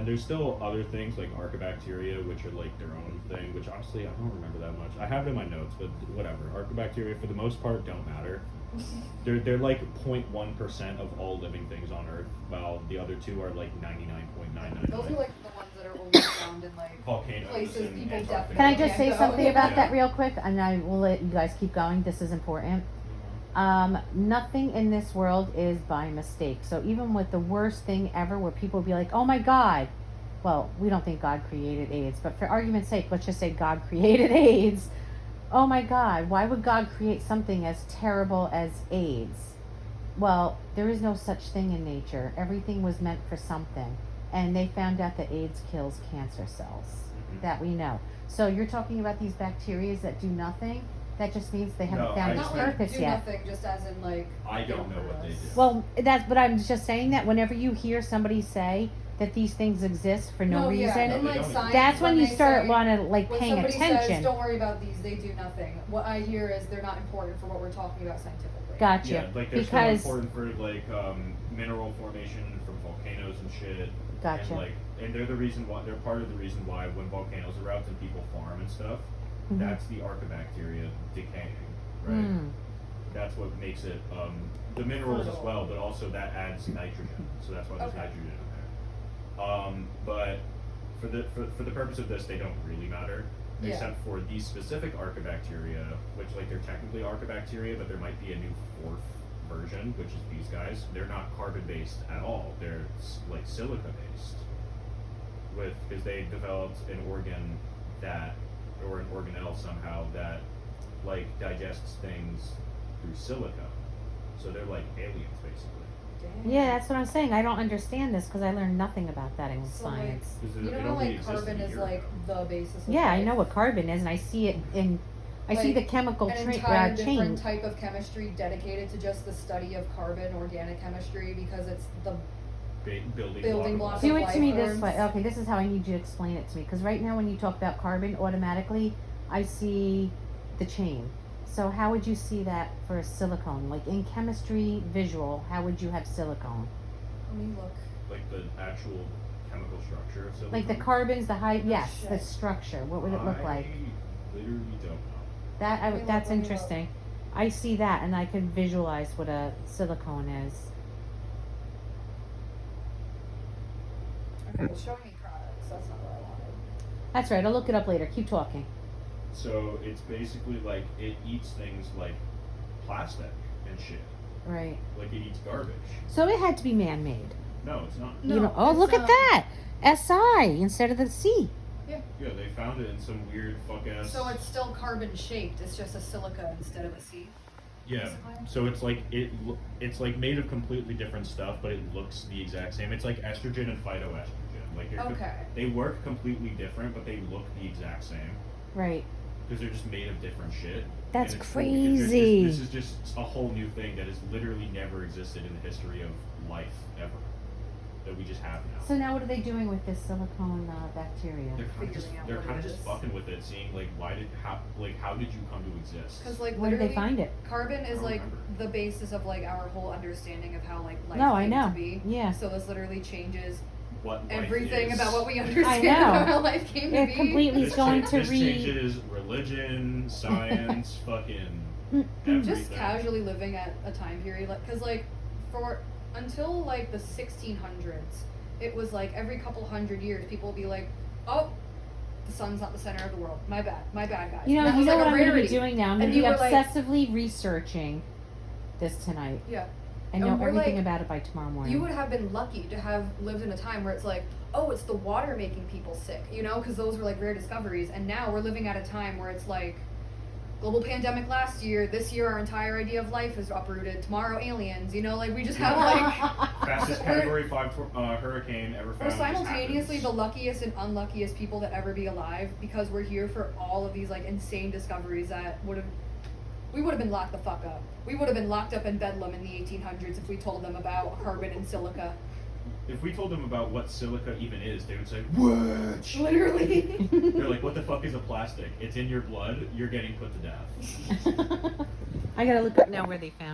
then there's still other things like archibacteria, which are like their own thing, which honestly I don't remember that much. I have it in my notes, but whatever. Archibacteria for the most part don't matter. They're like 0.1% of all living things on Earth, while the other two are like 99.999. Those are like the ones that are only found in like volcanoes places and people Antarctica. definitely Can I just say can't go. something about Yeah. that real quick? And I will let you guys keep going. This is important. Nothing in this world is by mistake. So even with the worst thing ever where people will be like, oh my God, well, we don't think God created AIDS, but for argument's sake, let's just say God created AIDS. Oh my God, why would God create something as terrible as AIDS? Well, there is no such thing in nature. Everything was meant for something. And they found out that AIDS kills cancer cells. That we know. So you're talking about these bacteria that do nothing? That just means they haven't No, found I its just Not meant like purpose do yet. nothing, just as in like. I don't know what they do. Well, that's, but I'm just saying that whenever you hear somebody say that these things exist for no Yeah, reason, and like No, they don't. science, that's when you they start say- want to like when paying somebody attention. says, don't worry about these, they do nothing. What I hear is they're not important for what we're talking about scientifically. Gotcha. Yeah, like they're Because still important for like mineral formation from volcanoes and shit. Gotcha. And like, and they're the reason why they're part of the reason why when volcanoes erupt and people farm and stuff, Mhm. that's the archibacteria decaying, right? Mm. That's what makes it the minerals as Fertile. well, but also that adds nitrogen, so that's why there's Okay. nitrogen in there. But for the purpose of this, they don't really matter, Yeah. except for these specific archibacteria, which like they're technically archibacteria, but there might be a new fourth version, which is these guys. They're not carbon based at all. They're like silica based, because they developed an organ that, or an organelle somehow that like digests things through silica. So they're like aliens basically. Damn. Yeah, that's what I'm saying. I don't understand this because I learned nothing about that in So, like, science. Because You it know how only like existed carbon a is year like ago. the basis of Yeah, I life? know what carbon is, and I see it in. I see Like, the chemical An chain. entire different type of chemistry dedicated to just the study of carbon, organic chemistry, because it's the building block Do of it to me life this way. forms. Okay, this is how I need you to explain it to me. Because right now, when you talk about carbon, automatically I see the chain. So how would you see that for silicone? Like in chemistry, visual, how would you have silicone? Let me look. Like the actual chemical structure of silicon. Like the carbons, the high, yes, the shit. structure. What would it look like? I literally don't know. That Let me look, that's let me look. interesting. I see that, and I can visualize what a silicone is. Okay, it's showing me products. That's not what I wanted. That's right. I'll look it up later. Keep talking. So it's basically like it eats things like plastic and shit. Right. Like it eats garbage. So it had to be man-made. No, it's not. No, you know. Oh, it's, look at that. SI instead of the C. Yeah, they found it in some weird fuck ass. So it's still carbon shaped. It's just a silica instead of a C. Yeah. basically? So it's like it's like made of completely different stuff, but it looks the exact same. It's like estrogen and phytoestrogen. Like Okay. they work completely different, but they look the exact same Right. because they're just made of different shit. That's And it's cool because crazy. This is just a whole new thing that has literally never existed in the history of life ever. That we just have now. So now what are they doing with this silicone bacteria? They're kind of just Figuring out they're what kind of it just is. fucking with it, seeing like how did you come to exist? Because like Where did they literally, find it? carbon is I don't like remember. the basis of like our whole understanding of how like life No, I came know. to be. Yeah. So this literally changes What life everything is. about what we understand know. about how life came to It be. completely is This going cha- to this read. changes religion, science, fucking everything. Just casually living at a time period, like, cause like for until like the 1600s, it was like every couple hundred years, people would be like, "Oh, the sun's not the center of the world. My bad, guys." You know, And that you was know like what a I'm going to be rarity. doing now? I'm going And to be you were like- obsessively researching this tonight. Yeah. And And know we're everything like- about it by tomorrow morning. You would have been lucky to have lived in a time where it's like, oh, it's the water making people sick, you know, because those were like rare discoveries. And now we're living at a time where it's like, global pandemic last year, this year our entire idea of life is uprooted. Tomorrow aliens, you know, like we just have like Fastest Category 5 hurricane ever we're found. just simultaneously the happens. luckiest and unluckiest people that ever be alive because we're here for all of these like insane discoveries that we would have been locked the fuck up. We would have been locked up in Bedlam in the 1800s if we told them about carbon and silica. If we told them about what silica even is, they would say, "What?" Literally. They're like, "What the fuck is a plastic? It's in your blood. You're getting put to death." I got to look up now where they found